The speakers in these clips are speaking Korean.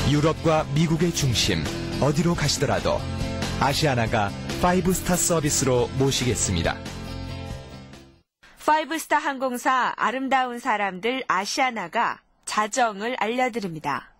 유럽과 미국의 중심, 어디로 가시더라도 아시아나가 5스타 서비스로 모시겠습니다. 5스타 항공사 아름다운 사람들 아시아나가 자정을 알려드립니다.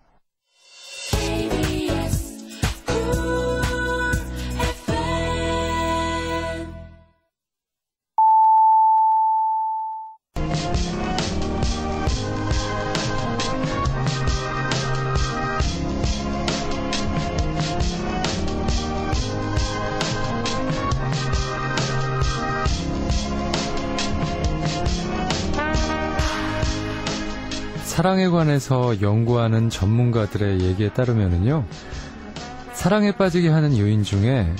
사랑에 관해서 연구하는 전문가들의 얘기에 따르면요, 사랑에 빠지게 하는 요인 중에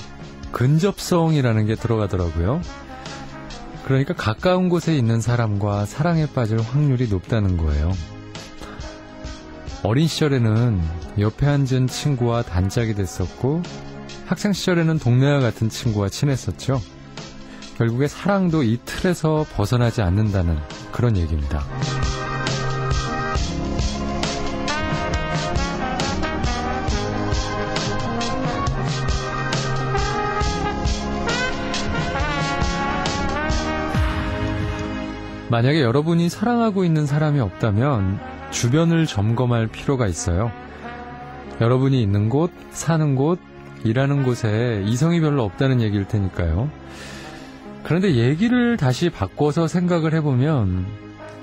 근접성이라는 게 들어가더라고요. 그러니까 가까운 곳에 있는 사람과 사랑에 빠질 확률이 높다는 거예요. 어린 시절에는 옆에 앉은 친구와 단짝이 됐었고, 학창 시절에는 동네와 같은 친구와 친했었죠. 결국에 사랑도 이 틀에서 벗어나지 않는다는 그런 얘기입니다. 만약에 여러분이 사랑하고 있는 사람이 없다면 주변을 점검할 필요가 있어요. 여러분이 있는 곳, 사는 곳, 일하는 곳에 이성이 별로 없다는 얘기일 테니까요. 그런데 얘기를 다시 바꿔서 생각을 해보면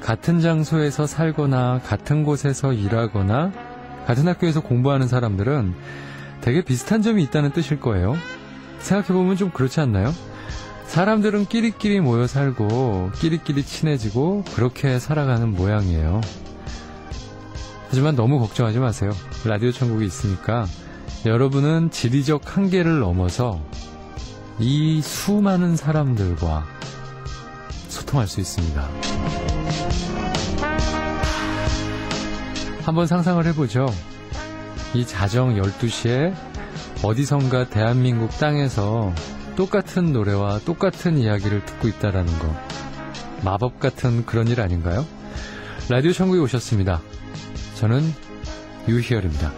같은 장소에서 살거나 같은 곳에서 일하거나 같은 학교에서 공부하는 사람들은 되게 비슷한 점이 있다는 뜻일 거예요. 생각해보면 좀 그렇지 않나요? 사람들은 끼리끼리 모여 살고 끼리끼리 친해지고 그렇게 살아가는 모양이에요. 하지만 너무 걱정하지 마세요. 라디오 천국이 있으니까 여러분은 지리적 한계를 넘어서 이 수많은 사람들과 소통할 수 있습니다. 한번 상상을 해보죠. 이 자정 12시에 어디선가 대한민국 땅에서 똑같은 노래와 똑같은 이야기를 듣고 있다라는 거, 마법 같은 그런 일 아닌가요? 라디오 천국에 오셨습니다. 저는 유희열입니다.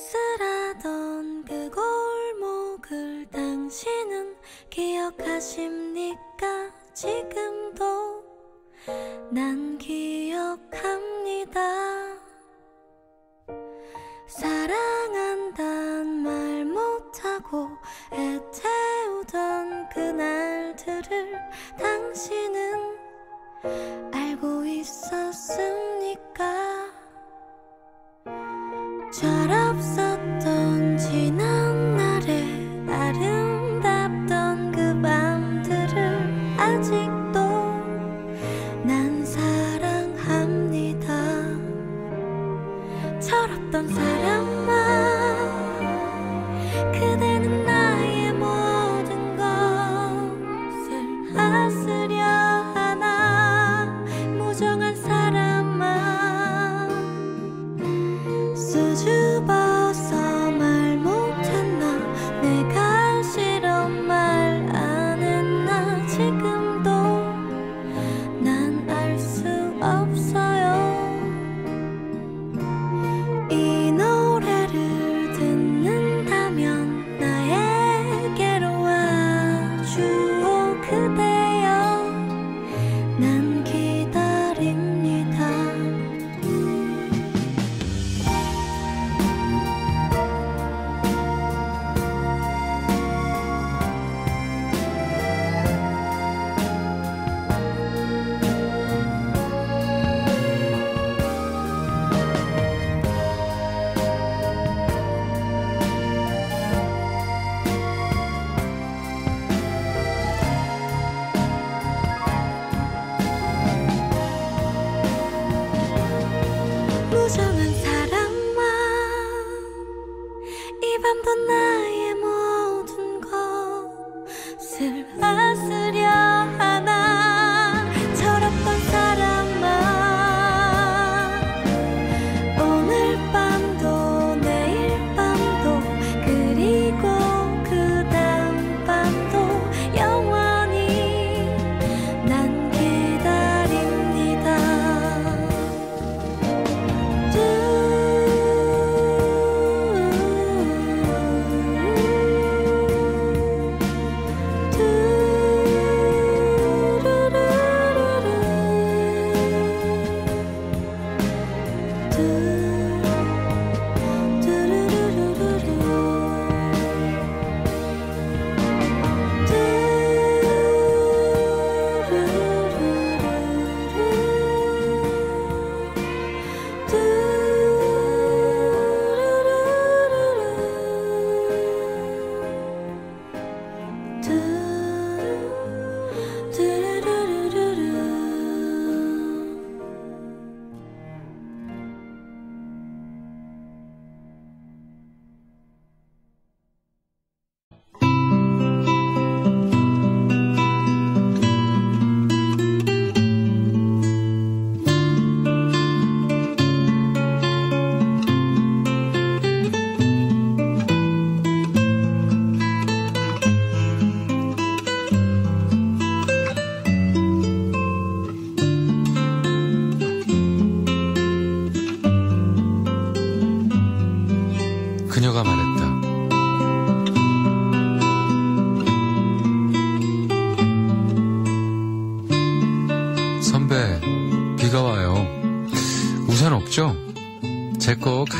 쓸쓸하던 그 골목을 당신은 기억하십니까? 지금도 난 기억합니다. 사랑한단 말 못하고 애태우던 그날들을 당신은 알고 있었습니까? 철없었던 지난 날의 아름답던 그 밤들을 아직도 난 사랑합니다. 철없던 사람아, 그대는 나의 모든 것을 하스려 하나. 무정한 사람아, 수줍어서 말 못했나? 내가 싫어 말 안 했나? 지금도 난 알 수 없어요. 이 노래를 듣는다면 나에게로 와주오 그대여. 난 기다립니다.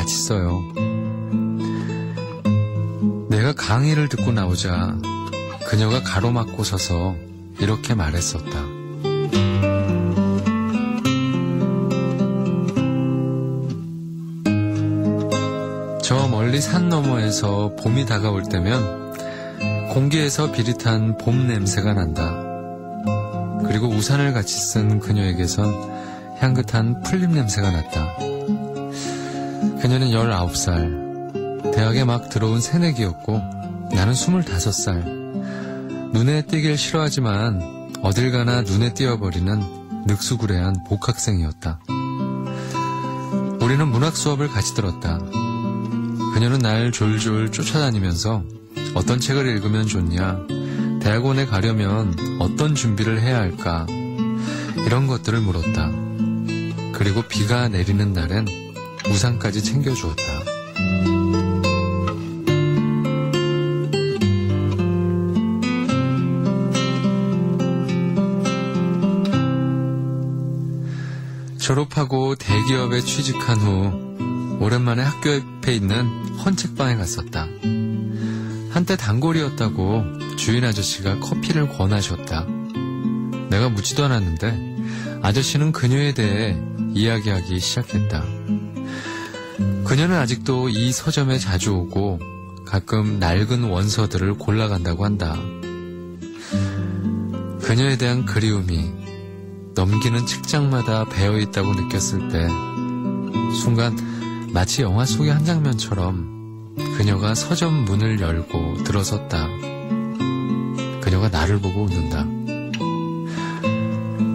같이 써요. 내가 강의를 듣고 나오자 그녀가 가로막고 서서 이렇게 말했었다. 저 멀리 산 너머에서 봄이 다가올 때면 공기에서 비릿한 봄 냄새가 난다. 그리고 우산을 같이 쓴 그녀에게선 향긋한 풀잎 냄새가 났다. 그녀는 19살, 대학에 막 들어온 새내기였고 나는 25살. 눈에 띄길 싫어하지만 어딜 가나 눈에 띄어버리는 늑수구레한 복학생이었다. 우리는 문학 수업을 같이 들었다. 그녀는 날 졸졸 쫓아다니면서 어떤 책을 읽으면 좋냐, 대학원에 가려면 어떤 준비를 해야 할까, 이런 것들을 물었다. 그리고 비가 내리는 날엔 우산까지 챙겨주었다. 졸업하고 대기업에 취직한 후 오랜만에 학교 옆에 있는 헌책방에 갔었다. 한때 단골이었다고 주인 아저씨가 커피를 권하셨다. 내가 묻지도 않았는데 아저씨는 그녀에 대해 이야기하기 시작했다. 그녀는 아직도 이 서점에 자주 오고 가끔 낡은 원서들을 골라간다고 한다. 그녀에 대한 그리움이 넘기는 책장마다 배어있다고 느꼈을 때 순간 마치 영화 속의 한 장면처럼 그녀가 서점 문을 열고 들어섰다. 그녀가 나를 보고 웃는다.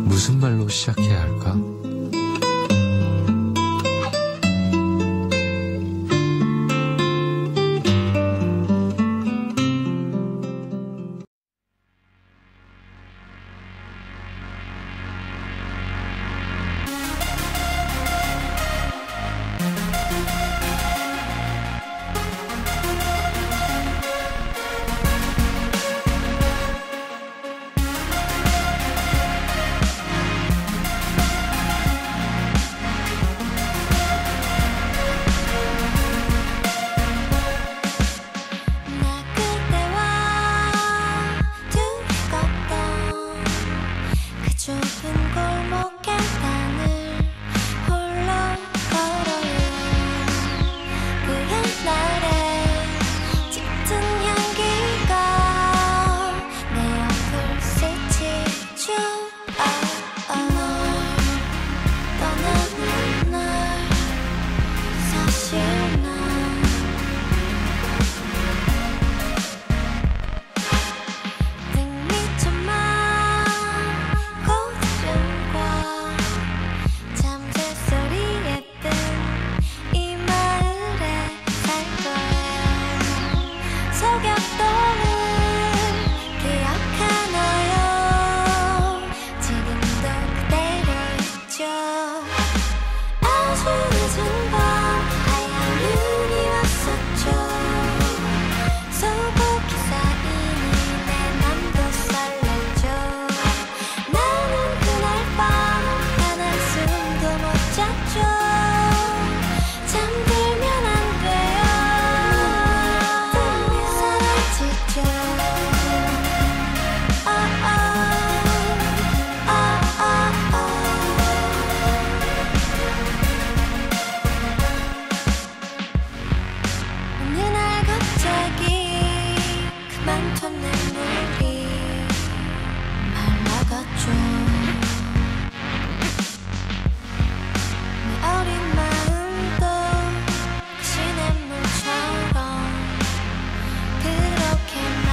무슨 말로 시작해야 할까? 그렇게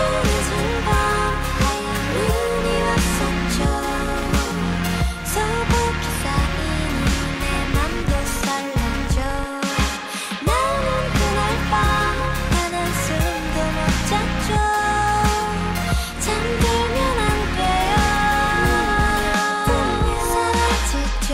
추워진 밤 하얀 눈이 왔었죠. 소복히 쌓인 내 맘도 설레죠. 나는 그날 밤 단 한숨도 못 잤죠. 잠들면 안 돼요. 사라지죠.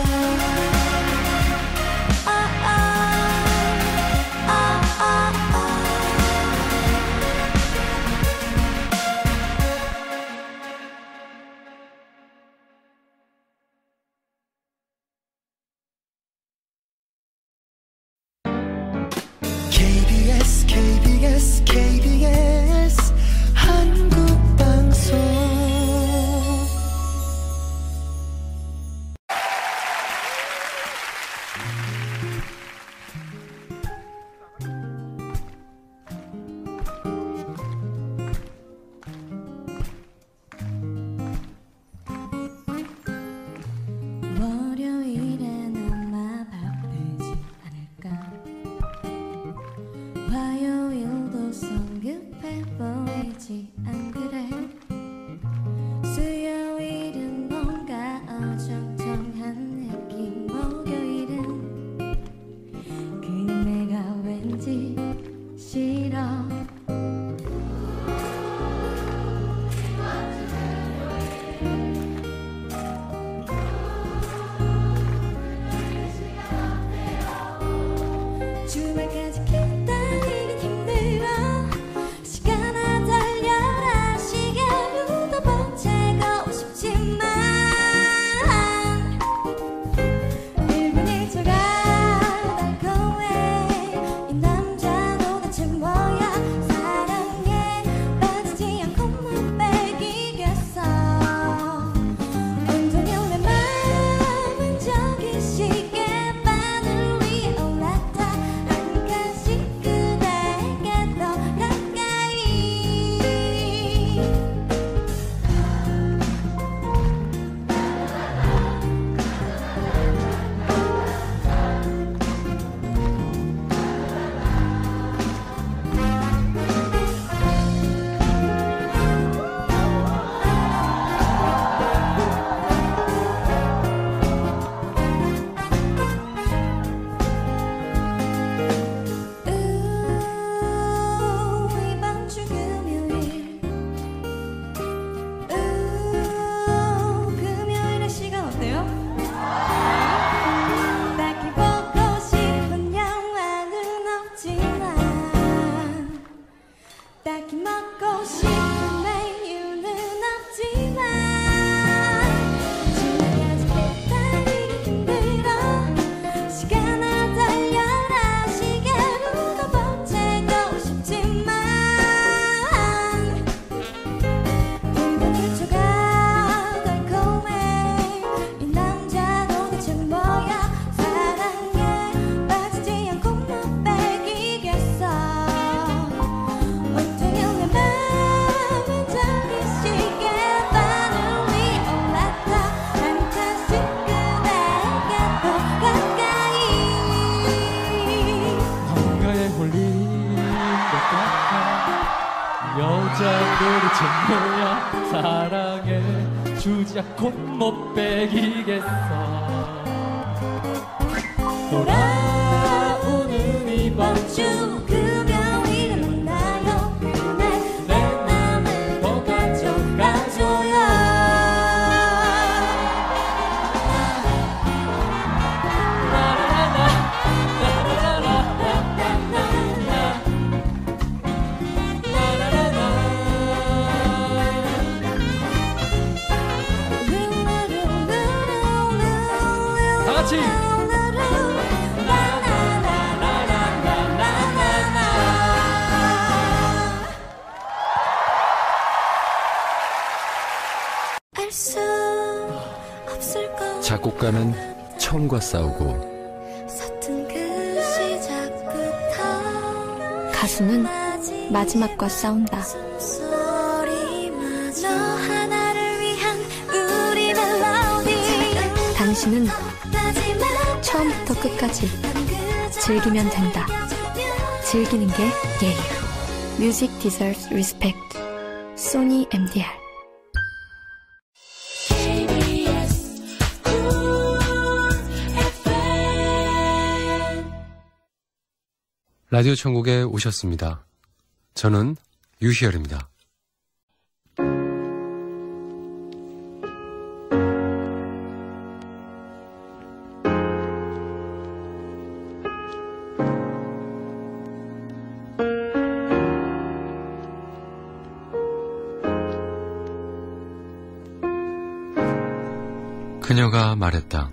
KBS KBS KBS 한국방송 월요일엔 아마 바쁘지 않을까. 화요일도 성급해 보이지 안 그래. 수요일은 뭔가 어정쩡한 느낌. 목요일은 그네가 왠지 싫어. 주말까지 기다리긴 힘들어. 시간아 달려라. 시계로도 보채고 싶지만 1분 1초가 달콤해. 이 남자 도대체 뭐야. 사랑에 빠지지 않고 못 빼기겠어. 온종일 내 맘은 저기 시계바늘 위에 올랐다. 한 칸씩 그대에게 더 가까이. 이번 주 금요일. 금요일의 시간 어때요? 딱히 보고 싶은 영화는 없지만, 딱히 먹고 싶은 메뉴는 없지만, 주말까지 기다리기 힘들어. 시간아 달려라. 시계로도 보채고 싶지만 1분 1초가 달콤해. 이 남자 도대체 뭐야. 사랑에 빠지지 않고 못 빼기겠어. 온종일 내 맘은 저기 시계바늘 위에 올랐다. 한 칸씩 그대에게 더 가까이. 뭔가에 홀린 것 같아. 여자 도대체 뭐야. 사랑에 주지 않고 못 빼기겠어. 돌아오는 이번 주 금요일은 만나요. 그날 내 맘을 더 가져가줘요. 다 같이. 알 수 없을 것. 작곡가는 처음과 싸우고 서툰 그 시작부터 가수는 마지막과 싸운다. 숨소리마저 너 하나를 위한 우리 멜로디. 당신은 처음부터 끝까지 즐기면 된다. 즐기는 게 예의. Music deserves respect. 소니 MDR. 라디오 천국에 오셨습니다. 저는 유희열입니다. 그녀가 말했다.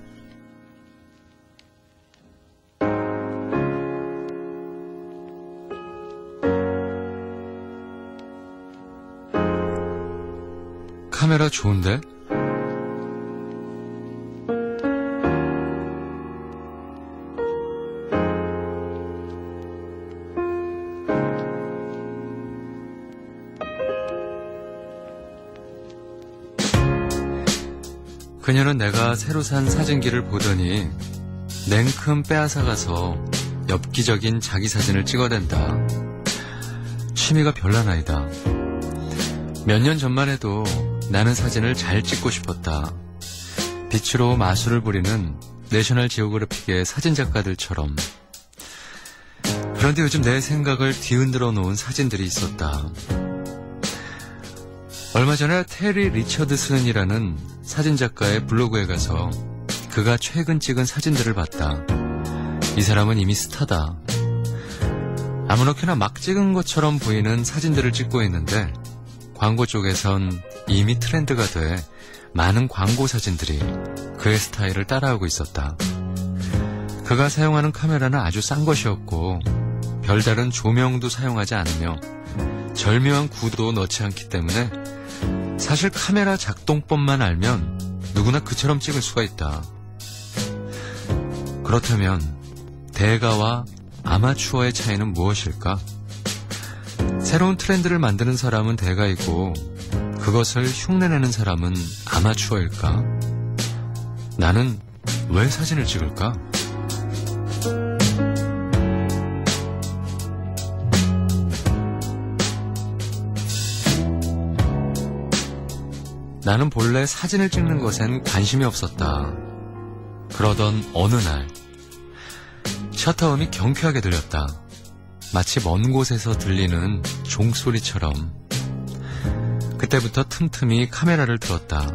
카메라 좋은데? 그녀는 내가 새로 산 사진기를 보더니 냉큼 빼앗아가서 엽기적인 자기 사진을 찍어댄다. 취미가 별난 아이다. 몇 년 전만 해도 나는 사진을 잘 찍고 싶었다. 빛으로 마술을 부리는 내셔널 지오그래픽의 사진작가들처럼. 그런데 요즘 내 생각을 뒤흔들어 놓은 사진들이 있었다. 얼마 전에 테리 리처드슨이라는 사진작가의 블로그에 가서 그가 최근 찍은 사진들을 봤다. 이 사람은 이미 스타다. 아무렇게나 막 찍은 것처럼 보이는 사진들을 찍고 있는데 광고 쪽에선 이미 트렌드가 돼 많은 광고 사진들이 그의 스타일을 따라하고 있었다. 그가 사용하는 카메라는 아주 싼 것이었고 별다른 조명도 사용하지 않으며 절묘한 구도 넣지 않기 때문에 사실 카메라 작동법만 알면 누구나 그처럼 찍을 수가 있다. 그렇다면 대가와 아마추어의 차이는 무엇일까? 새로운 트렌드를 만드는 사람은 대가이고 그것을 흉내내는 사람은 아마추어일까? 나는 왜 사진을 찍을까? 나는 본래 사진을 찍는 것엔 관심이 없었다. 그러던 어느 날 셔터음이 경쾌하게 들렸다. 마치 먼 곳에서 들리는 종소리처럼. 그때부터 틈틈이 카메라를 들었다.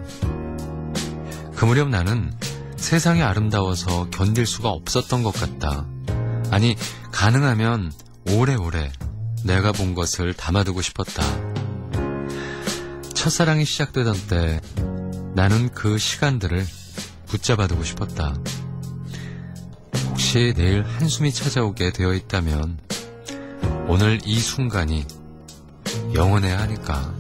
그 무렵 나는 세상이 아름다워서 견딜 수가 없었던 것 같다. 아니, 가능하면 오래오래 내가 본 것을 담아두고 싶었다. 첫사랑이 시작되던 때 나는 그 시간들을 붙잡아두고 싶었다. 혹시 내일 한숨이 찾아오게 되어 있다면 오늘 이 순간이 영원해야 하니까.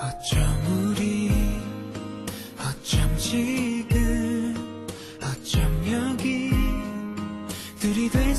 어쩜 우리 어쩜 지금 어쩜 여기 둘이 될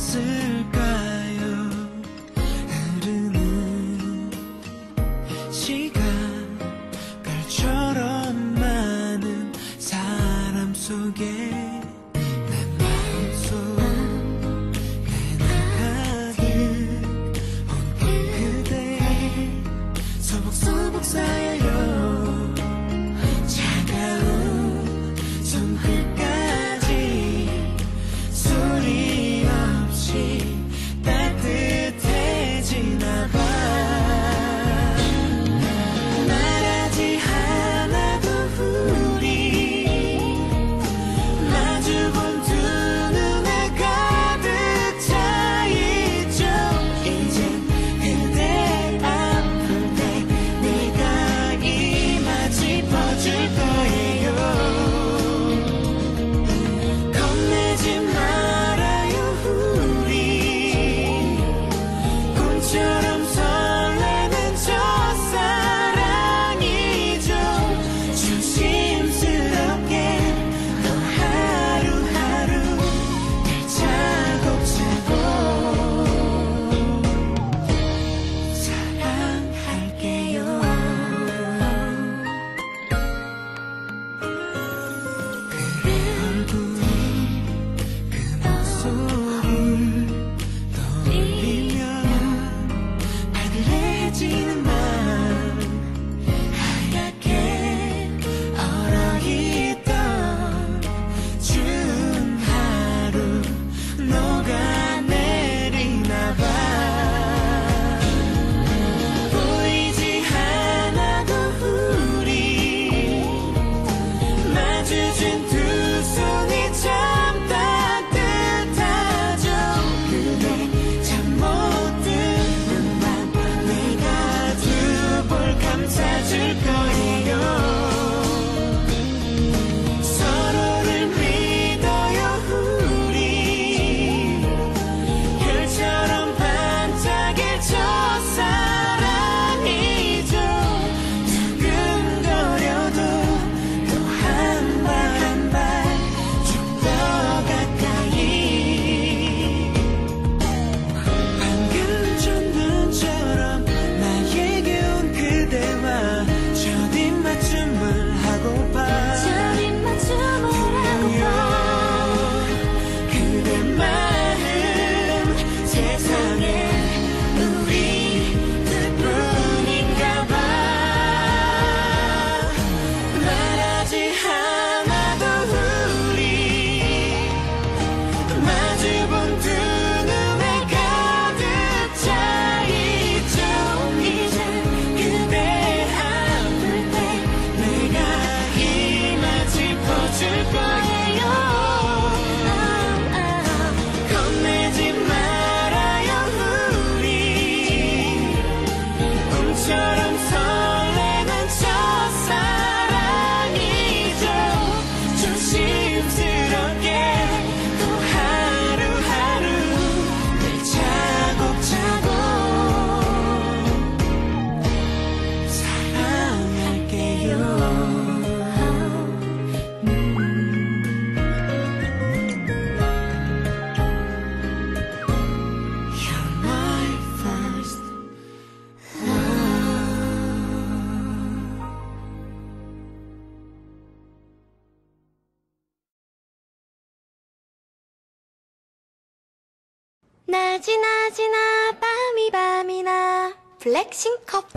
낮이 낮이나 밤이 밤이나 블랙싱컵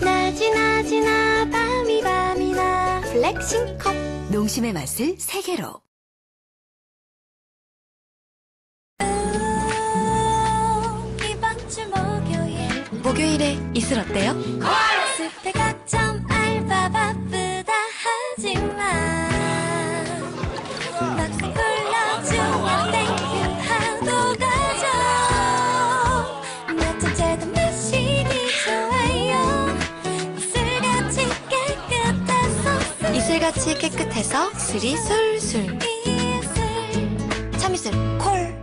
낮이 낮이나 밤이 밤이나 블랙싱컵 농심의 맛을 세계로. 이번 주 목요일 목요일에 이슬 어때요? 스펙학점 알바 바쁘다 하지만 막상 불러주면 땡큐하고 가죠 몇 잔째도 마시니 좋아요 이슬같이 깨끗해서 이슬같이 깨끗해서 이슬이 술술. 이슬 참이슬 콜.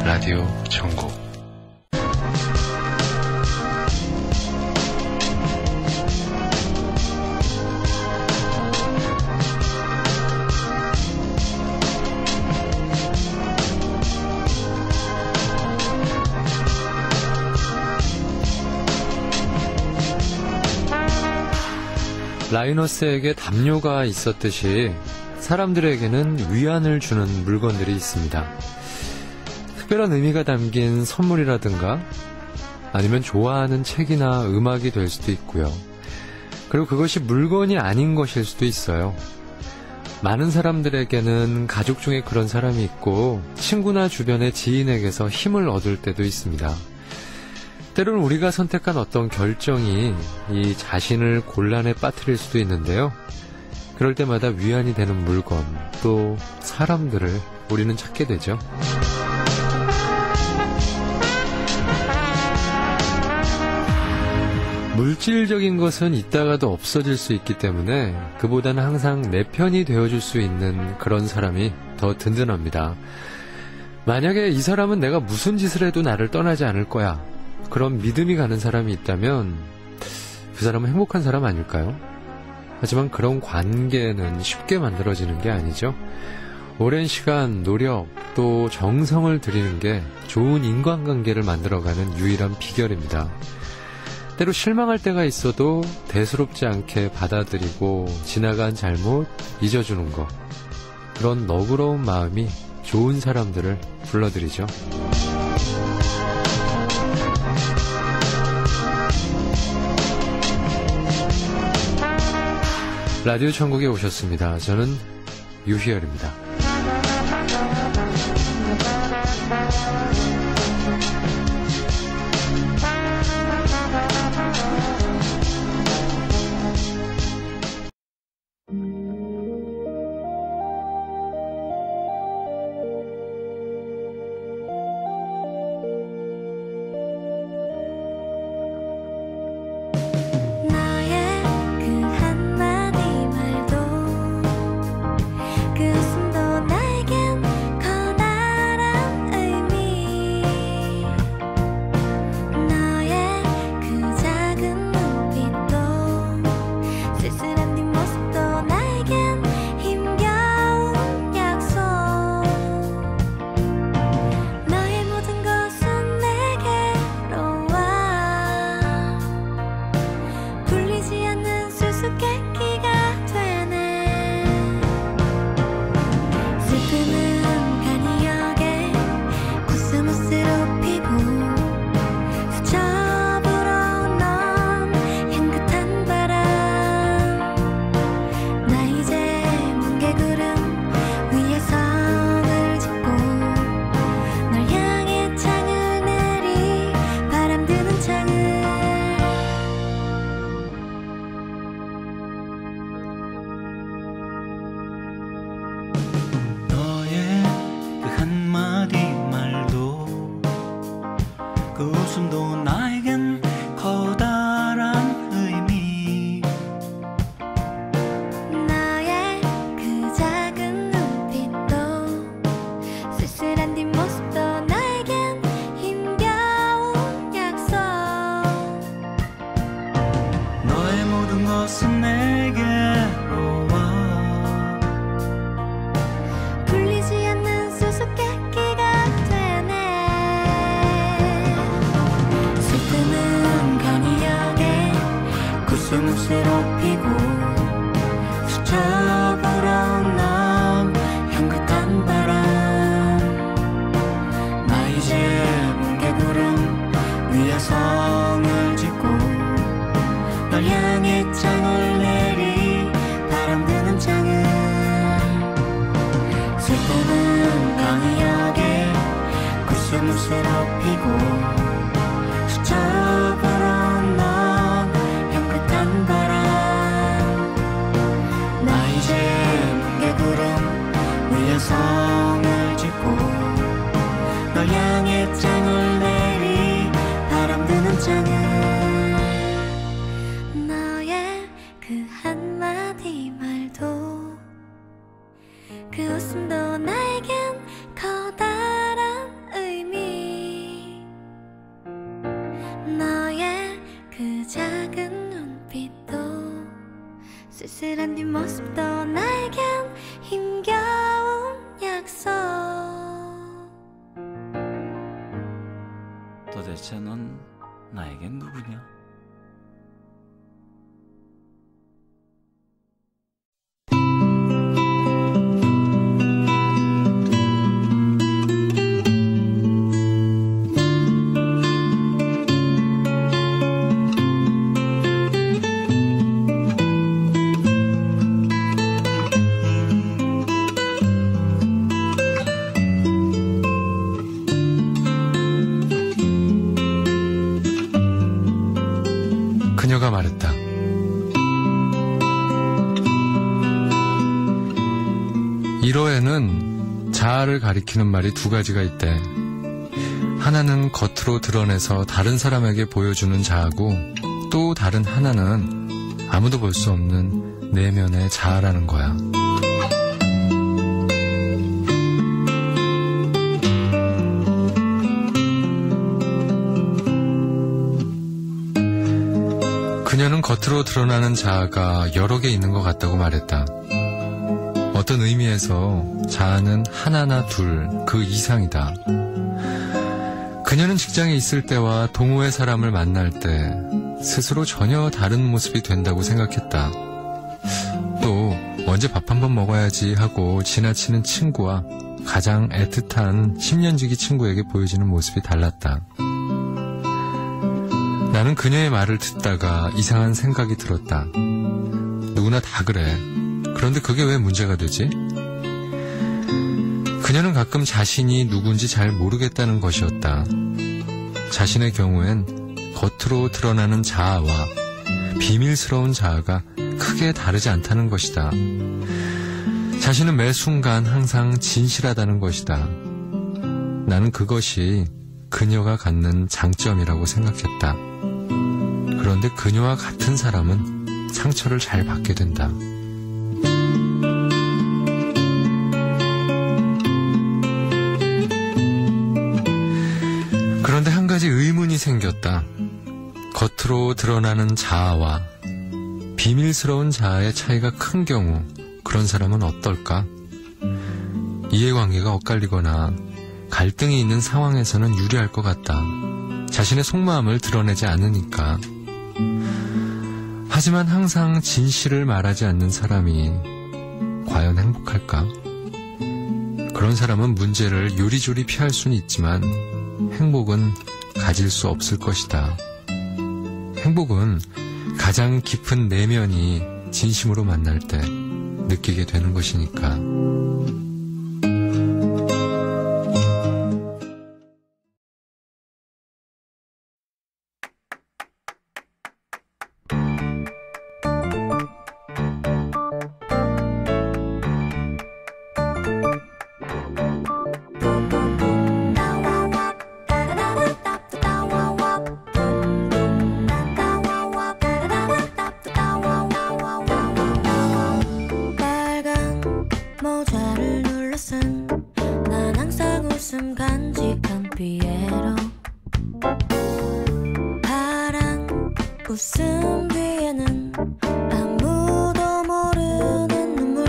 라디오 천국. 라이너스에게 담요가 있었듯이 사람들에게는 위안을 주는 물건들이 있습니다. 특별한 의미가 담긴 선물이라든가 아니면 좋아하는 책이나 음악이 될 수도 있고요. 그리고 그것이 물건이 아닌 것일 수도 있어요. 많은 사람들에게는 가족 중에 그런 사람이 있고 친구나 주변의 지인에게서 힘을 얻을 때도 있습니다. 때로는 우리가 선택한 어떤 결정이 이 자신을 곤란에 빠뜨릴 수도 있는데요. 그럴 때마다 위안이 되는 물건, 또 사람들을 우리는 찾게 되죠. 물질적인 것은 있다가도 없어질 수 있기 때문에 그보다는 항상 내 편이 되어줄 수 있는 그런 사람이 더 든든합니다. 만약에 이 사람은 내가 무슨 짓을 해도 나를 떠나지 않을 거야, 그런 믿음이 가는 사람이 있다면 그 사람은 행복한 사람 아닐까요? 하지만 그런 관계는 쉽게 만들어지는 게 아니죠. 오랜 시간, 노력, 또 정성을 들이는 게 좋은 인간관계를 만들어가는 유일한 비결입니다. 때로 실망할 때가 있어도 대수롭지 않게 받아들이고 지나간 잘못 잊어주는 것, 그런 너그러운 마음이 좋은 사람들을 불러들이죠. 라디오 천국에 오셨습니다. 저는 유희열입니다. 나의 그 한마디 말도 그 웃음도 그 웃음도 나에겐 커다란 의미. 너의 그 작은 눈빛도 쓸쓸한 뒷모습도 나에겐 힘겨운 약속. 너의 모든 것은 내게로 와. 풀리지 않는 수수께끼가 되네. 슬픔은 간이하게 구슬무쇠로 피고 스쳐 불어온 향긋한 바람. 나 이제 뭉게구름 위에 성을 짓고 널 향해 창을 내리 바람 드는 창을. 슬픔은 강하게 구슬무쇠로 피고 스쳐 불어온 향긋한 바람. 나 이제 뭉게구름 위에 성을 짓고 널 향해 창을 내리 바람 드는 창을. 너의 그 한마디 말도 그 웃음도 나에겐 커다란 의미. 너의 그 작은 눈빛도 쓸쓸한 뒷모습도 나에겐 힘겨운 약속. 도대체 넌 나에겐 누구냐? 그녀가 말했다. 일어에는 자아를 가리키는 말이 두 가지가 있대. 하나는 겉으로 드러내서 다른 사람에게 보여주는 자아고, 또 다른 하나는 아무도 볼 수 없는 내면의 자아라는 거야. 그녀는 겉으로 드러나는 자아가 여러 개 있는 것 같다고 말했다. 어떤 의미에서 자아는 하나나 둘, 그 이상이다. 그녀는 직장에 있을 때와 동호회 사람을 만날 때 스스로 전혀 다른 모습이 된다고 생각했다. 또 언제 밥 한번 먹어야지 하고 지나치는 친구와 가장 애틋한 10년지기 친구에게 보여지는 모습이 달랐다. 나는 그녀의 말을 듣다가 이상한 생각이 들었다. 누구나 다 그래. 그런데 그게 왜 문제가 되지? 그녀는 가끔 자신이 누군지 잘 모르겠다는 것이었다. 자신의 경우엔 겉으로 드러나는 자아와 비밀스러운 자아가 크게 다르지 않다는 것이다. 자신은 매 순간 항상 진실하다는 것이다. 나는 그것이 그녀가 갖는 장점이라고 생각했다. 그런데 그녀와 같은 사람은 상처를 잘 받게 된다. 그런데 한 가지 의문이 생겼다. 겉으로 드러나는 자아와 비밀스러운 자아의 차이가 큰 경우 그런 사람은 어떨까? 이해관계가 엇갈리거나 갈등이 있는 상황에서는 유리할 것 같다. 자신의 속마음을 드러내지 않으니까. 하지만 항상 진실을 말하지 않는 사람이 과연 행복할까? 그런 사람은 문제를 요리조리 피할 수는 있지만 행복은 가질 수 없을 것이다. 행복은 가장 깊은 내면이 진심으로 만날 때 느끼게 되는 것이니까. 웃음 뒤에는 아무도 모르는 눈물.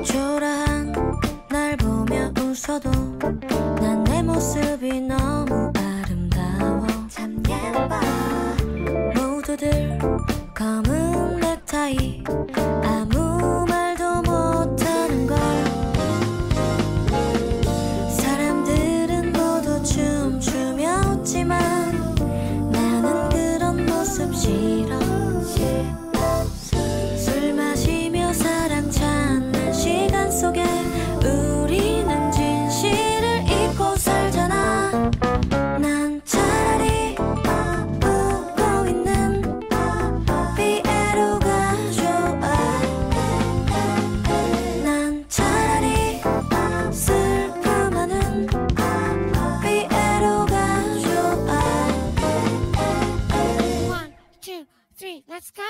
초라한 날 보며 웃어도 난 내 모습이 너무 아름다워. 참 예뻐. 모두들 검은 넥타이 아무 말도 못하는 걸. 사람들은 모두 춤추며 웃지만 나는 그런 모습 싫어. 술 마시며 사랑 찾는 시간 속에 우리는 진실을 잊고 살잖아. 난 차라리 웃고 있는 피에로가 좋아. 난 차라리 슬픔하는 피에로가 좋아. 1, 2, 3, let's go!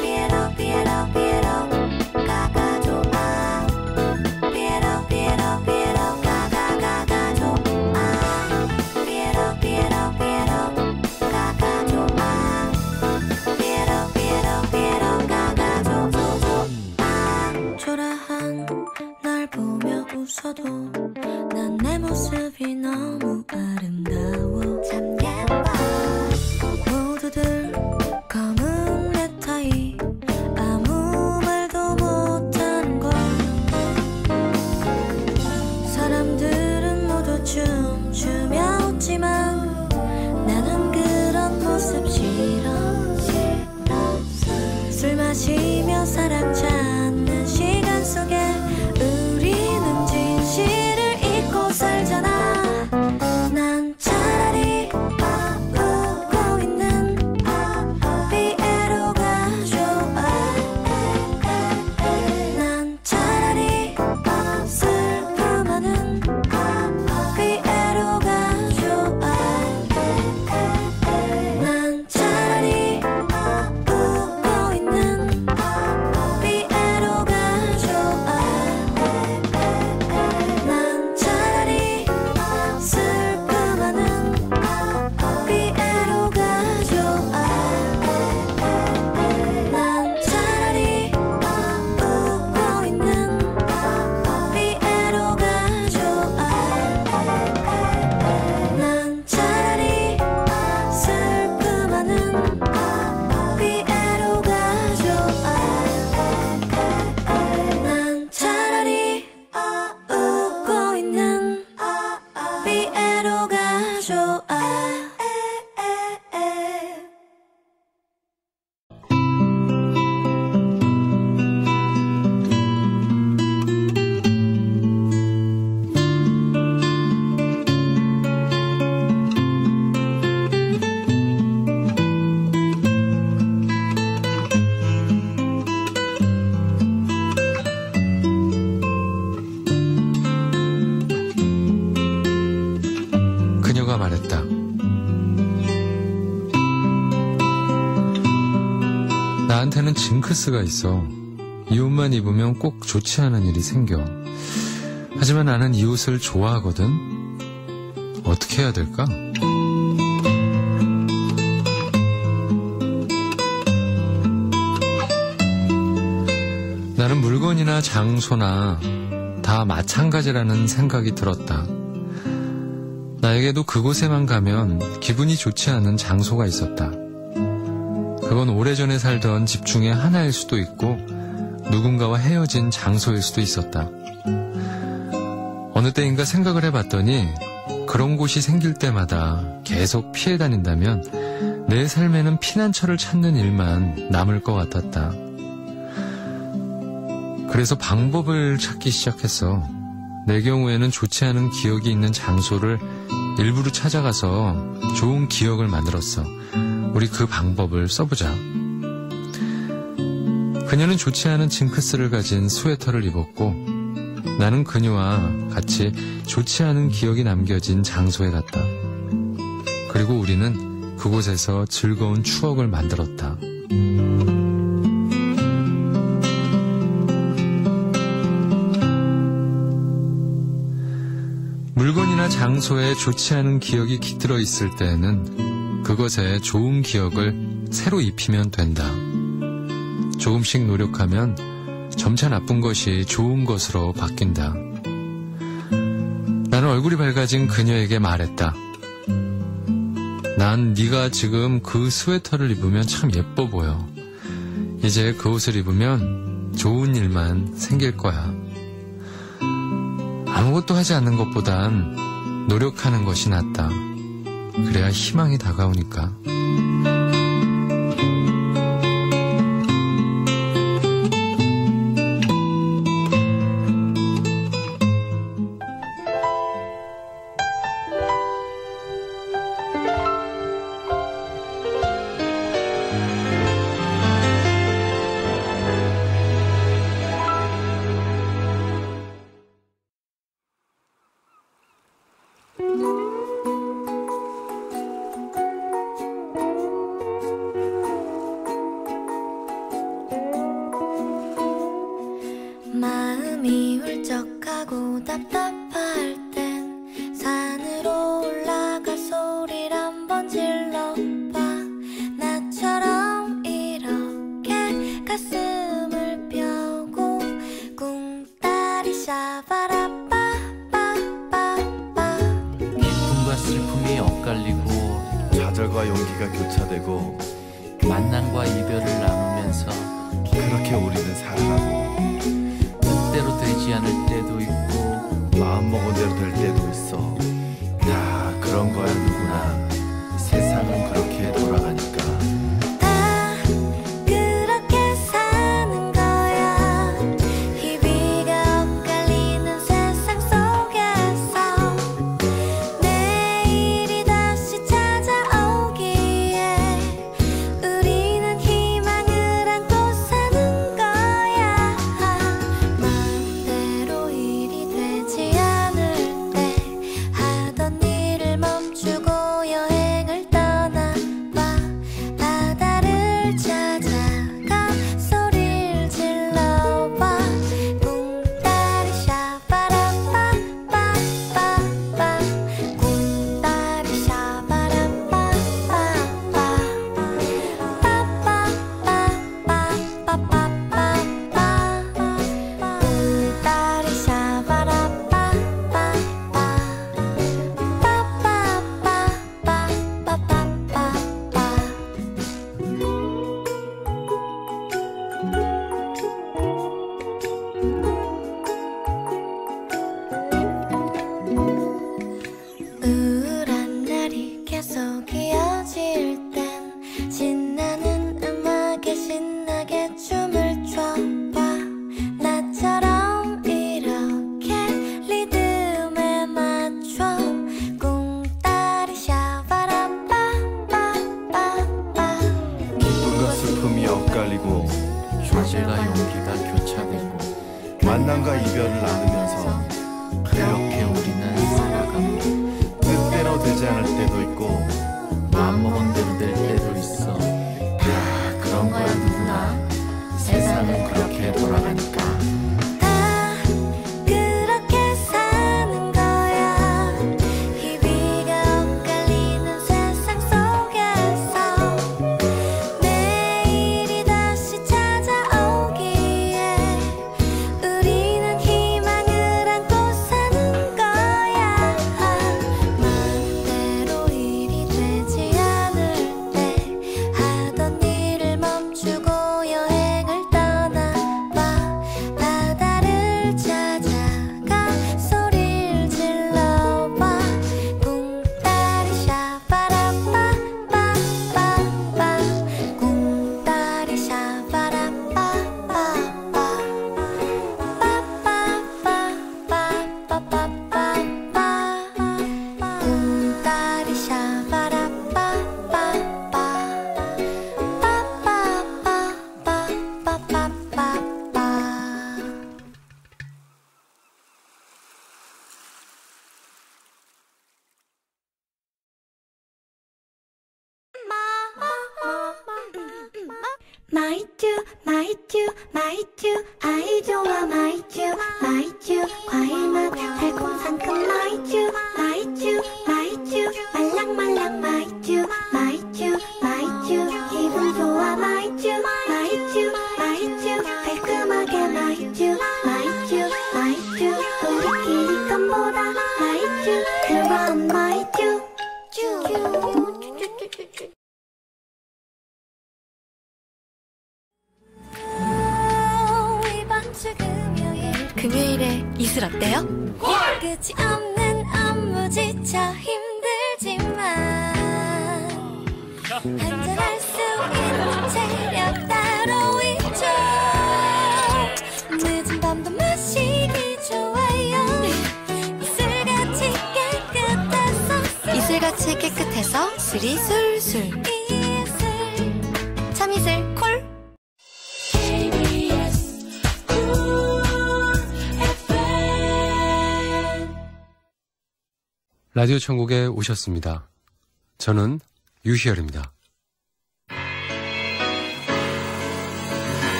피에로 피에로 피에로 가가 좋아. 피에로 피에로 피에로 가가 좋아. 피에로 피에로 피에로 가가 좋아. 피에로 피에로 피에로 가가 좋아. 초라한 날 보며 웃어도 난 내 모습이 너무 아름다워. 참 예뻐. 모두들 검은 넥타이 아무 말도 못하는 걸. 사람들은 모두 춤추며 웃지만 나는 그런 모습 싫어. 술 마시며 사랑 찾는 시간 속에 우리는 진실을 잊고 살잖아. 난 차라리 웃고 있는 피에로가 좋아. 난 차라리 슬픔하는 피에로가 좋아. 난 차라리 웃고 있는 피에로가 좋아. 난 차라리 슬픔하는 피에로가 좋아. 난 차라리 웃고 있는 피에로가 좋아. 난 차라리 슬픔하는 피에로가 좋아. 난 차라리 웃고 있는 피에로가 좋아. 그녀가 말했다. 나한테는 징크스가 있어. 이 옷만 입으면 꼭 좋지 않은 일이 생겨. 하지만 나는 이 옷을 좋아하거든. 어떻게 해야 될까? 나는 물건이나 장소나 다 마찬가지라는 생각이 들었다. 나에게도 그곳에만 가면 기분이 좋지 않은 장소가 있었다. 그건 오래전에 살던 집 중에 하나일 수도 있고 누군가와 헤어진 장소일 수도 있었다. 어느 때인가 생각을 해봤더니 그런 곳이 생길 때마다 계속 피해 다닌다면 내 삶에는 피난처를 찾는 일만 남을 것 같았다. 그래서 방법을 찾기 시작했어. 내 경우에는 좋지 않은 기억이 있는 장소를 일부러 찾아가서 좋은 기억을 만들었어. 우리 그 방법을 써보자. 그녀는 좋지 않은 징크스를 가진 스웨터를 입었고 나는 그녀와 같이 좋지 않은 기억이 남겨진 장소에 갔다. 그리고 우리는 그곳에서 즐거운 추억을 만들었다. 물건이나 장소에 좋지 않은 기억이 깃들어 있을 때에는 그것에 좋은 기억을 새로 입히면 된다. 조금씩 노력하면 점차 나쁜 것이 좋은 것으로 바뀐다. 나는 얼굴이 밝아진 그녀에게 말했다. 난 네가 지금 그 스웨터를 입으면 참 예뻐 보여. 이제 그 옷을 입으면 좋은 일만 생길 거야. 아무것도 하지 않는 것보단 노력하는 것이 낫다. 그래야 희망이 다가오니까. 마음이 울적하고 답답할 땐 산으로 올라가 소리를 한번 질러봐. 나처럼 이렇게 가슴을 펴고 꿍따리 샤바라빠빠빠빠. 기쁨과 슬픔이 엇갈리고 좌절과 용기가 교차되고 만남과 이별을 나누면서 그렇게 우리는 살아가고 뜻대로 되지 않을 때도 있고 마음먹은 대로 될 때도 있어. 다 그런 거야 누구나. 세상은 그렇게 돌아가니까. 다 그렇게 사는 거야. 희비가 엇갈리는 세상 속에서 내일이 다시 찾아오기에 우리는 희망을 안고 사는 거야. 마음대로 일이 되지 않을 때 하던 일을 멈추고 마이쮸 마이쮸 아이 좋아 마이쮸 마이쮸 과일맛 달콤 상큼 마이쮸 마이쮸 마이쮸 말랑말랑 마이쮸 마이쮸 마이쮸 기분 좋아 마이쮸 마이쮸 마이쮸 깔끔하게 마이쮸 마이쮸 마이쮸 우리끼리 껌보다 마이쮸 그럼 마이쮸 이번 주 금요일에 이슬 어때요? 끝이 없는 업무 지쳐 힘들지만 한잔할 수 있는 체력 따로 있죠. 늦은 밤도 마시기 좋아요. 이슬같이 깨끗해서 이슬같이 깨끗해서 술이 술술 이슬 참이슬 콜 라디오 천국에 오셨습니다. 저는 유희열입니다.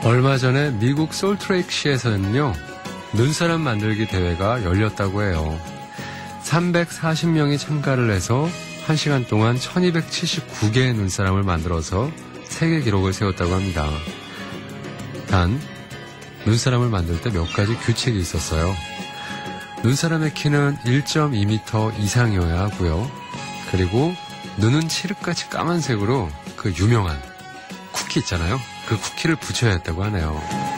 얼마 전에 미국 솔트레이크시에서는요, 눈사람 만들기 대회가 열렸다고 해요. 340명이 참가를 해서 1시간 동안 1279개의 눈사람을 만들어서 세계 기록을 세웠다고 합니다. 단, 눈사람을 만들 때 몇 가지 규칙이 있었어요. 눈사람의 키는 1.2m 이상이어야 하고요. 그리고 눈은 칠흑같이 까만색으로 그 유명한 쿠키 있잖아요. 그 쿠키를 붙여야 했다고 하네요.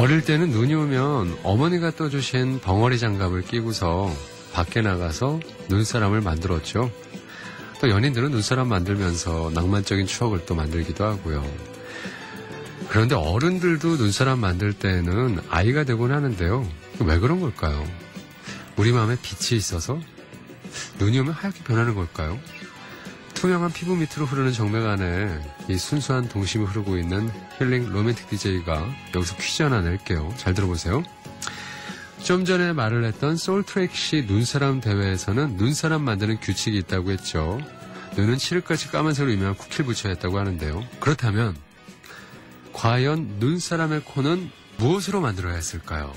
어릴 때는 눈이 오면 어머니가 떠주신 벙어리 장갑을 끼고서 밖에 나가서 눈사람을 만들었죠. 또 연인들은 눈사람 만들면서 낭만적인 추억을 또 만들기도 하고요. 그런데 어른들도 눈사람 만들 때는 아이가 되곤 하는데요. 왜 그런 걸까요? 우리 마음에 빛이 있어서? 눈이 오면 하얗게 변하는 걸까요? 투명한 피부 밑으로 흐르는 정맥 안에 이 순수한 동심이 흐르고 있는 힐링 로맨틱 DJ가 여기서 퀴즈 하나 낼게요. 잘 들어보세요. 좀 전에 말을 했던 솔트레이크시 눈사람 대회에서는 눈사람 만드는 규칙이 있다고 했죠. 눈은 칠흑같이 까만색으로 유명한 쿠키를 붙여야 했다고 하는데요. 그렇다면 과연 눈사람의 코는 무엇으로 만들어야 했을까요?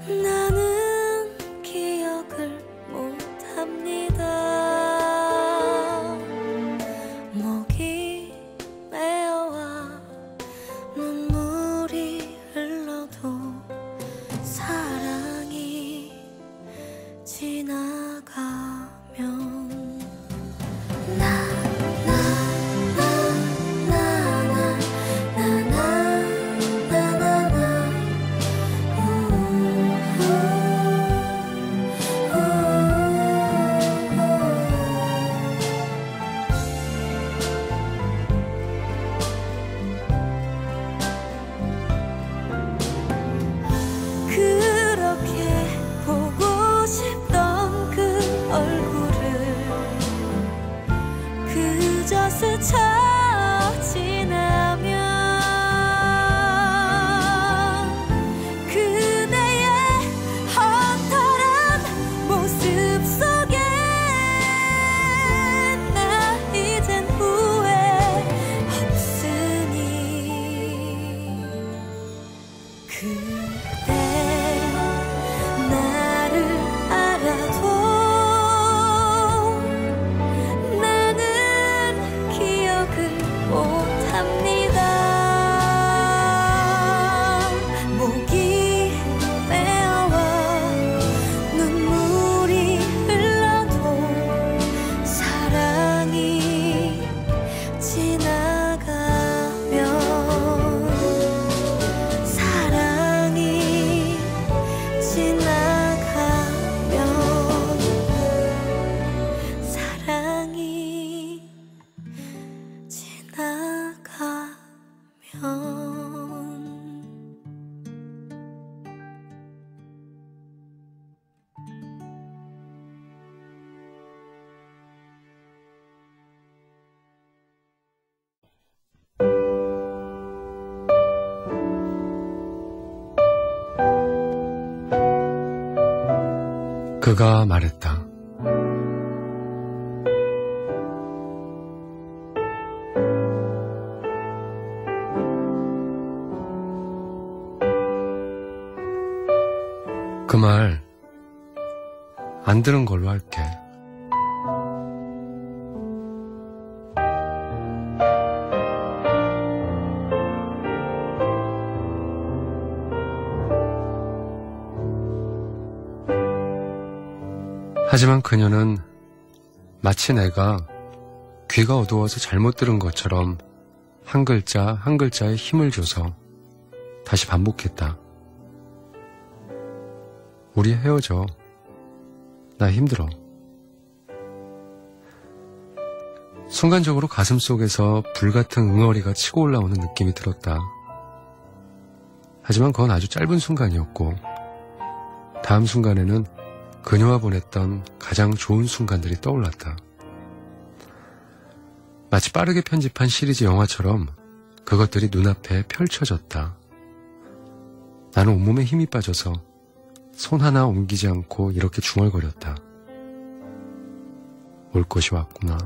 나는 기억을 그저 스쳐 지나면 그대의 허탈한 모습 속에 나 이젠 후회 없으니 그대 나를 알아도 나는 기억을 못합니다. 목이 메어와 눈물이 흘러도 사랑이 지나가면 사랑이 지나가면 사랑이 지나가면 그가 말했다. 그 말 안 들은 걸로 할게. 하지만 그녀는 마치 내가 귀가 어두워서 잘못 들은 것처럼 한 글자 한 글자에 힘을 줘서 다시 반복했다. 우리 헤어져. 나 힘들어. 순간적으로 가슴 속에서 불같은 응어리가 치고 올라오는 느낌이 들었다. 하지만 그건 아주 짧은 순간이었고 다음 순간에는 그녀와 보냈던 가장 좋은 순간들이 떠올랐다. 마치 빠르게 편집한 시리즈 영화처럼 그것들이 눈앞에 펼쳐졌다. 나는 온몸에 힘이 빠져서 손 하나 옮기지 않고 이렇게 중얼거렸다. 올 것이 왔구나.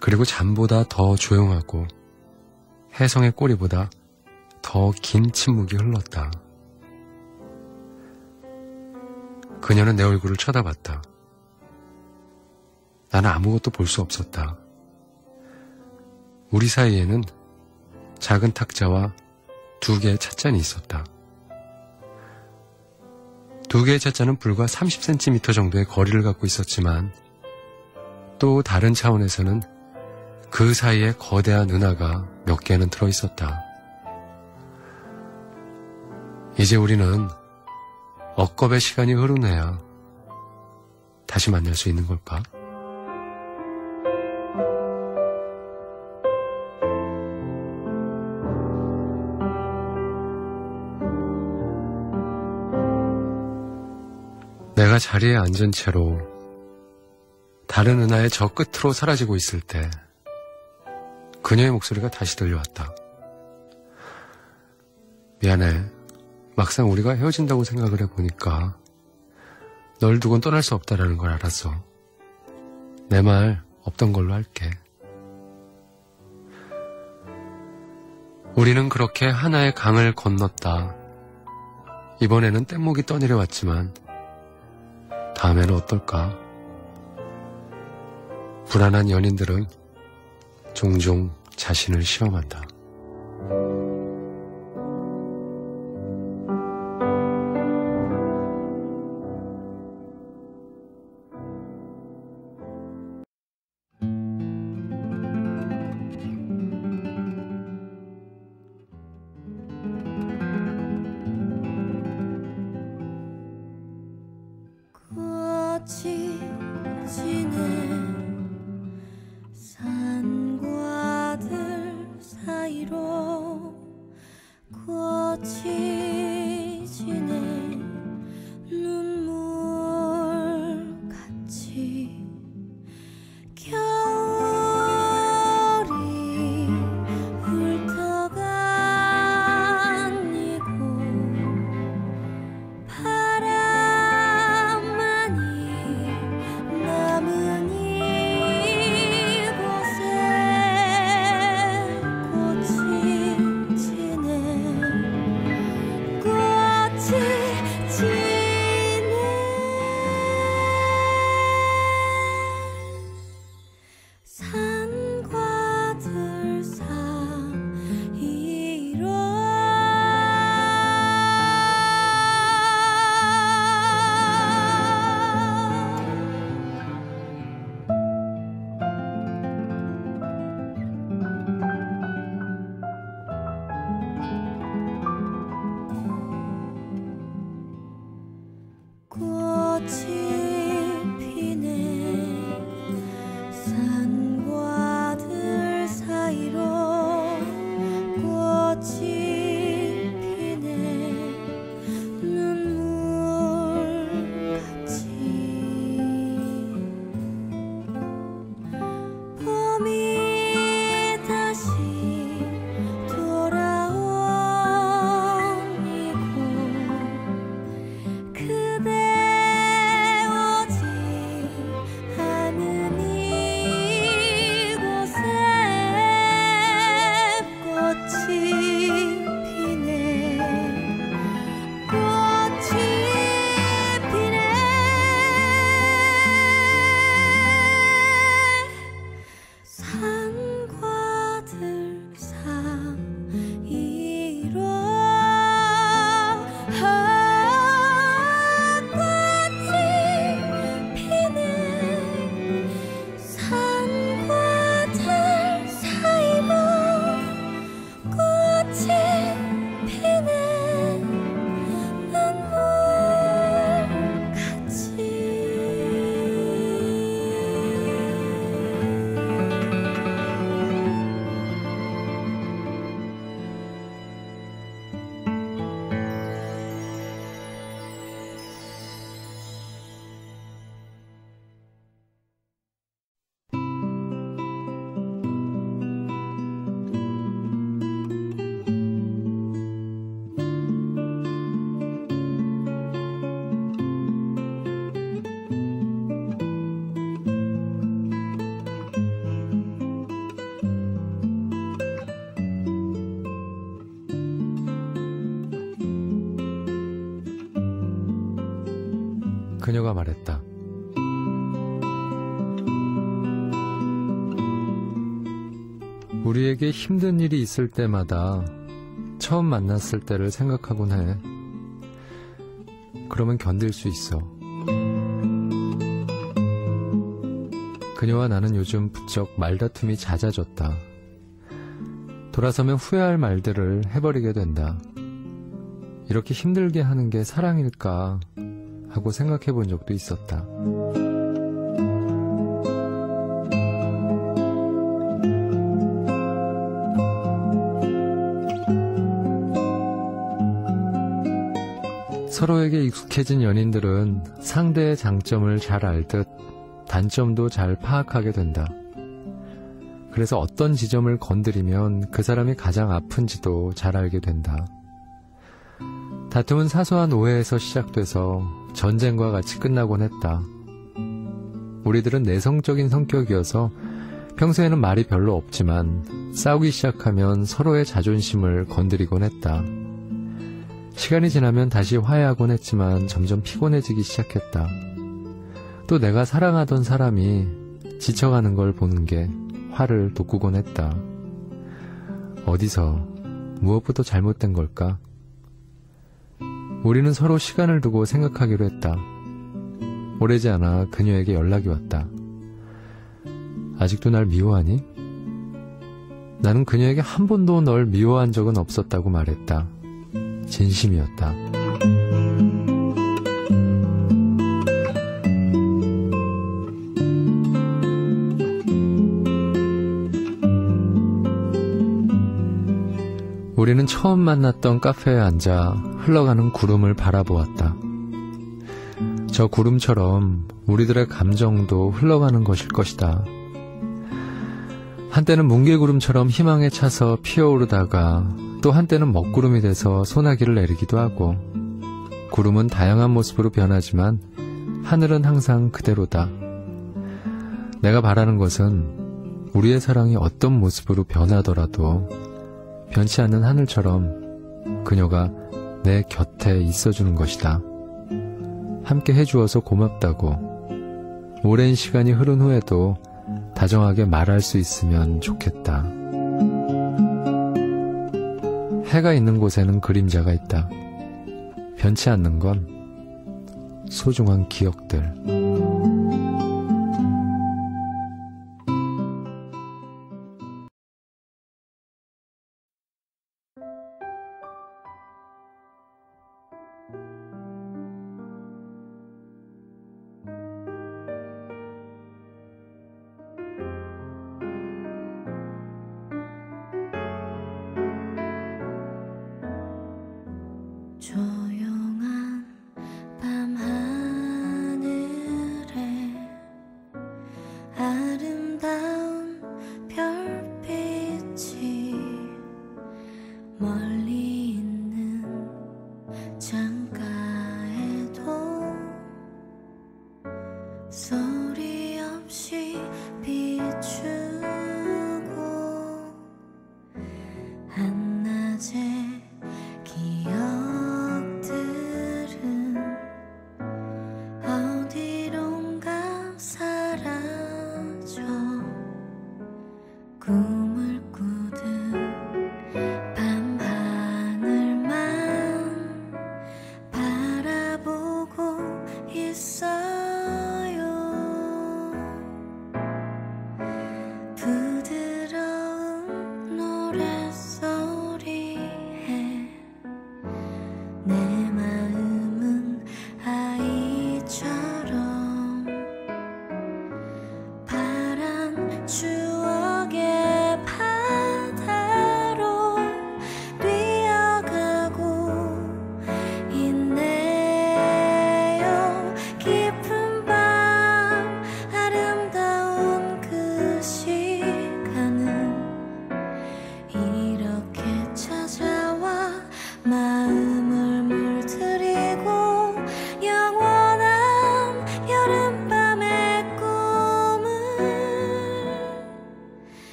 그리고 잠보다 더 조용하고 해성의 꼬리보다 더 긴 침묵이 흘렀다. 그녀는 내 얼굴을 쳐다봤다. 나는 아무것도 볼 수 없었다. 우리 사이에는 작은 탁자와 2개의 찻잔이 있었다. 2개의 찻잔은 불과 30cm 정도의 거리를 갖고 있었지만 또 다른 차원에서는 그 사이에 거대한 은하가 몇 개는 들어있었다. 이제 우리는 억겁의 시간이 흐르네야 다시 만날 수 있는 걸까? 내가 자리에 앉은 채로 다른 은하의 저 끝으로 사라지고 있을 때 그녀의 목소리가 다시 들려왔다. 미안해. 막상 우리가 헤어진다고 생각을 해보니까 널 두곤 떠날 수 없다라는 걸 알았어. 내 말 없던 걸로 할게. 우리는 그렇게 하나의 강을 건넜다. 이번에는 뗏목이 떠내려왔지만 다음에는 어떨까? 불안한 연인들은 종종 자신을 시험한다. 지네 산과 들 사이 산과 들 사이로 꽃이 피네 눈물같이 봄이 다시 돌아온 이곳 그대 오지 않은 이곳에 꽃이 피네 꽃이 피네 산과 들 사이로 꽃이 피네 산과 들 사이로 꽃이 피네 그녀가 말했다. 우리에게 힘든 일이 있을 때마다 처음 만났을 때를 생각하곤 해. 그러면 견딜 수 있어. 그녀와 나는 요즘 부쩍 말다툼이 잦아졌다. 돌아서면 후회할 말들을 해버리게 된다. 이렇게 힘들게 하는 게 사랑일까 하고 생각해 본 적도 있었다. 서로에게 익숙해진 연인들은 상대의 장점을 잘 알듯 단점도 잘 파악하게 된다. 그래서 어떤 지점을 건드리면 그 사람이 가장 아픈지도 잘 알게 된다. 다툼은 사소한 오해에서 시작돼서 전쟁과 같이 끝나곤 했다. 우리들은 내성적인 성격이어서 평소에는 말이 별로 없지만 싸우기 시작하면 서로의 자존심을 건드리곤 했다. 시간이 지나면 다시 화해하곤 했지만 점점 피곤해지기 시작했다. 또 내가 사랑하던 사람이 지쳐가는 걸 보는 게 화를 돋구곤 했다. 어디서 무엇부터 잘못된 걸까? 우리는 서로 시간을 두고 생각하기로 했다. 오래지 않아 그녀에게 연락이 왔다. 아직도 날 미워하니? 나는 그녀에게 한 번도 널 미워한 적은 없었다고 말했다. 진심이었다. 우리는 처음 만났던 카페에 앉아 흘러가는 구름을 바라보았다. 저 구름처럼 우리들의 감정도 흘러가는 것일 것이다. 한때는 뭉게구름처럼 희망에 차서 피어오르다가 또 한때는 먹구름이 돼서 소나기를 내리기도 하고, 구름은 다양한 모습으로 변하지만 하늘은 항상 그대로다. 내가 바라는 것은 우리의 사랑이 어떤 모습으로 변하더라도 변치 않는 하늘처럼 그녀가 내 곁에 있어주는 것이다. 함께 해주어서 고맙다고 오랜 시간이 흐른 후에도 다정하게 말할 수 있으면 좋겠다. 해가 있는 곳에는 그림자가 있다. 변치 않는 건 소중한 기억들.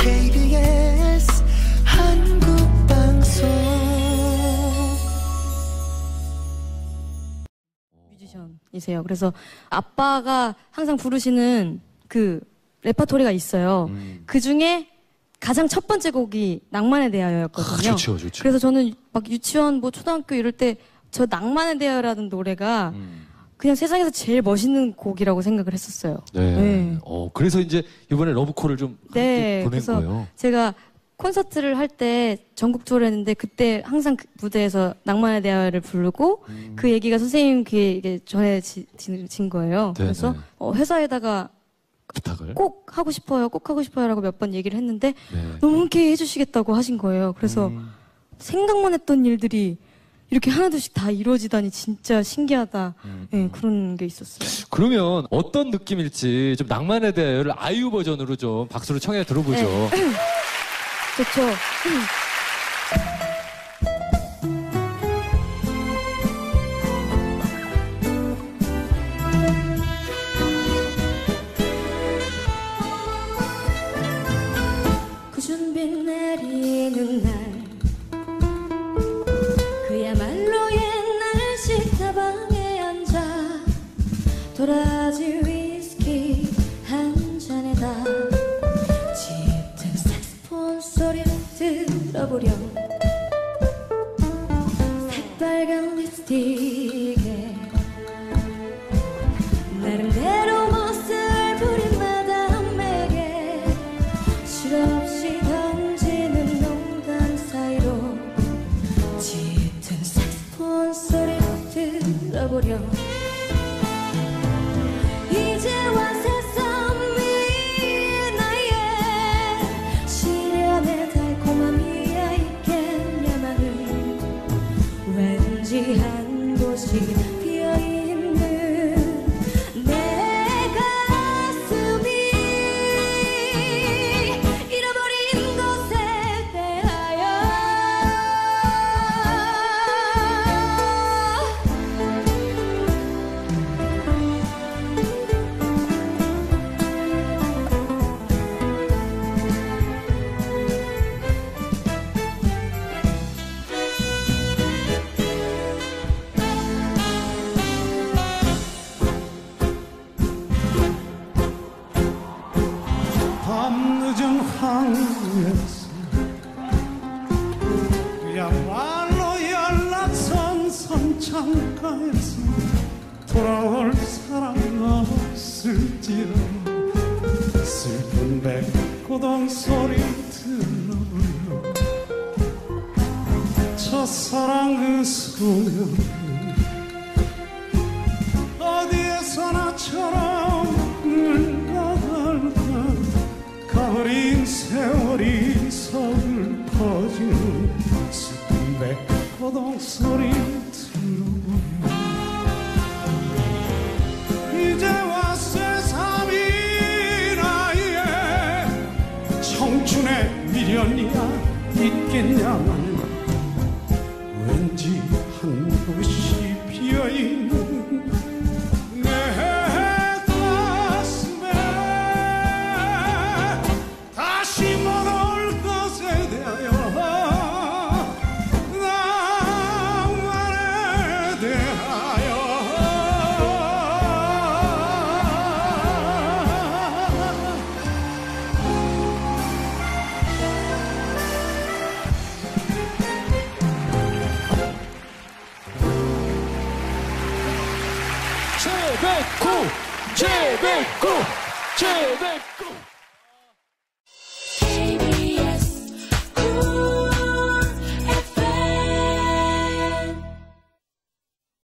KBS 한국방송 뮤지션이세요. 그래서 아빠가 항상 부르시는 그 레퍼토리가 있어요. 그 중에 가장 첫 번째 곡이 낭만에 대하여였거든요. 좋죠. 그래서 저는 막 유치원, 뭐 초등학교 이럴 때 저 낭만에 대하여라는 노래가 그냥 세상에서 제일 멋있는 곡이라고 생각을 했었어요. 네. 그래서 이제 이번에 러브콜을 좀 네, 보낸 그래서 거예요. 제가 콘서트를 할 때 전국 투어를 했는데 그때 항상 그 무대에서 낭만에 대하여를 부르고 그 얘기가 선생님 귀에 이게 전해진 거예요. 네, 그래서 회사에다가 부탁을 꼭 하고 싶어요라고 몇 번 얘기를 했는데 네. 너무 흔쾌히 해주시겠다고 하신 거예요. 그래서 생각만 했던 일들이 이렇게 하나둘씩 다 이루어지다니 진짜 신기하다. 네, 그런 게 있었어요. 그러면 어떤 느낌일지 좀 낭만에 대하여를 아이유 버전으로 좀 박수로 청해 들어보죠. 네. 좋죠. 구준빛 내리는 날 그야말로 옛날 식다방에 앉아 도라지 위스키 한 잔에다 짙은 색소폰 소리를 들어보렴 새빨간 립스틱에 나름대로 멋을 부린 마담에게 실없이 던지는 농담 사이로 짙은 색소폰 소리를 들어보렴 이제와 새삼이 나의 시련의 달콤함이야 있겠냐마는 왠지 한 곳이 비어있는 내 가슴이 잃어버린 것에 대하여 밤늦은 항구에서 그야말로 연락선 선창가에서 돌아올 사람 없을지라 슬픈 백고동 소리 들어보려 첫사랑 그 소년 어디에서나처럼 흘러갈까 가버린 세월이 서글퍼지는 슬픈 백고동 소리 들어보며 이제와 새삼이 나의 청춘의 미련이야 있겠냐만 왠지 한 곳이 비어있는 내 가슴에 다시 못 올 것에 대하여 낭만에 대하여 최백구